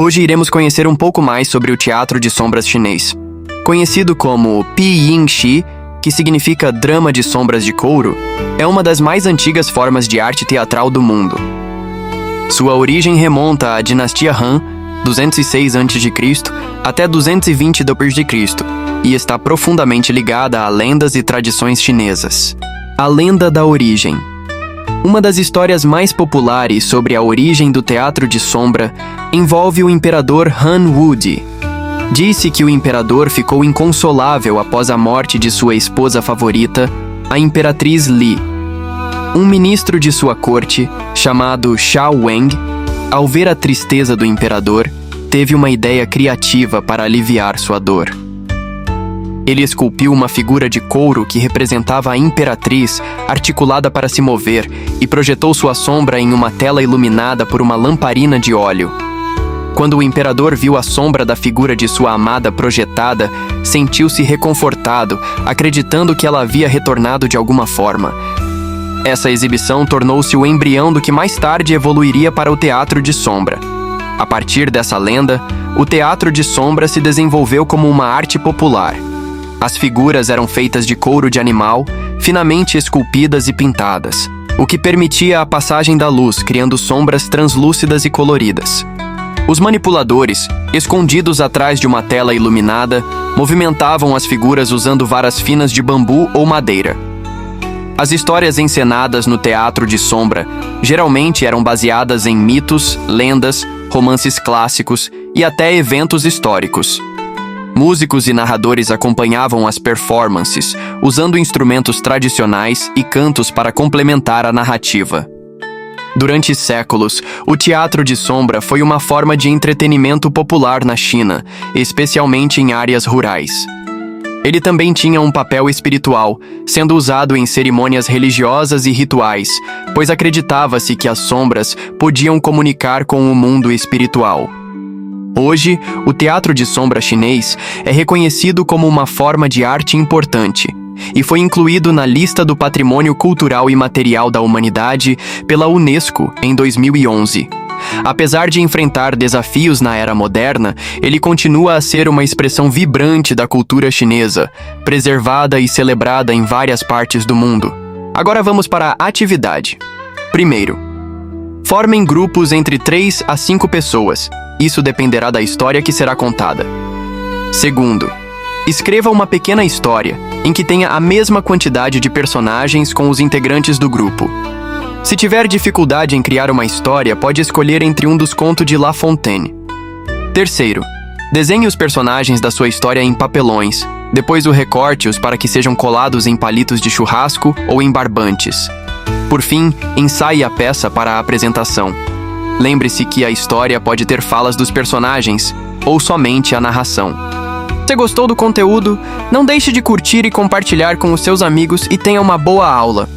Hoje iremos conhecer um pouco mais sobre o teatro de sombras chinês. Conhecido como Piyingxi, que significa drama de sombras de couro, é uma das mais antigas formas de arte teatral do mundo. Sua origem remonta à dinastia Han, 206 a.C. até 220 d.C., e está profundamente ligada a lendas e tradições chinesas. A lenda da origem. Uma das histórias mais populares sobre a origem do teatro de sombra envolve o imperador Han Wudi. Disse que o imperador ficou inconsolável após a morte de sua esposa favorita, a imperatriz Li. Um ministro de sua corte, chamado Xiao Weng, ao ver a tristeza do imperador, teve uma ideia criativa para aliviar sua dor. Ele esculpiu uma figura de couro que representava a imperatriz, articulada para se mover, e projetou sua sombra em uma tela iluminada por uma lamparina de óleo. Quando o imperador viu a sombra da figura de sua amada projetada, sentiu-se reconfortado, acreditando que ela havia retornado de alguma forma. Essa exibição tornou-se o embrião do que mais tarde evoluiria para o teatro de sombra. A partir dessa lenda, o teatro de sombra se desenvolveu como uma arte popular. As figuras eram feitas de couro de animal, finamente esculpidas e pintadas, o que permitia a passagem da luz, criando sombras translúcidas e coloridas. Os manipuladores, escondidos atrás de uma tela iluminada, movimentavam as figuras usando varas finas de bambu ou madeira. As histórias encenadas no teatro de sombra geralmente eram baseadas em mitos, lendas, romances clássicos e até eventos históricos. Músicos e narradores acompanhavam as performances, usando instrumentos tradicionais e cantos para complementar a narrativa. Durante séculos, o teatro de sombra foi uma forma de entretenimento popular na China, especialmente em áreas rurais. Ele também tinha um papel espiritual, sendo usado em cerimônias religiosas e rituais, pois acreditava-se que as sombras podiam comunicar com o mundo espiritual. Hoje, o teatro de sombra chinês é reconhecido como uma forma de arte importante e foi incluído na lista do Patrimônio Cultural e Material da Humanidade pela Unesco em 2011. Apesar de enfrentar desafios na era moderna, ele continua a ser uma expressão vibrante da cultura chinesa, preservada e celebrada em várias partes do mundo. Agora vamos para a atividade. Primeiro, formem grupos entre 3 a 5 pessoas. Isso dependerá da história que será contada. Segundo, escreva uma pequena história em que tenha a mesma quantidade de personagens com os integrantes do grupo. Se tiver dificuldade em criar uma história, pode escolher entre um dos contos de La Fontaine. Terceiro, desenhe os personagens da sua história em papelões, depois recorte-os para que sejam colados em palitos de churrasco ou em barbantes. Por fim, ensaie a peça para a apresentação. Lembre-se que a história pode ter falas dos personagens, ou somente a narração. Se gostou do conteúdo, não deixe de curtir e compartilhar com os seus amigos e tenha uma boa aula!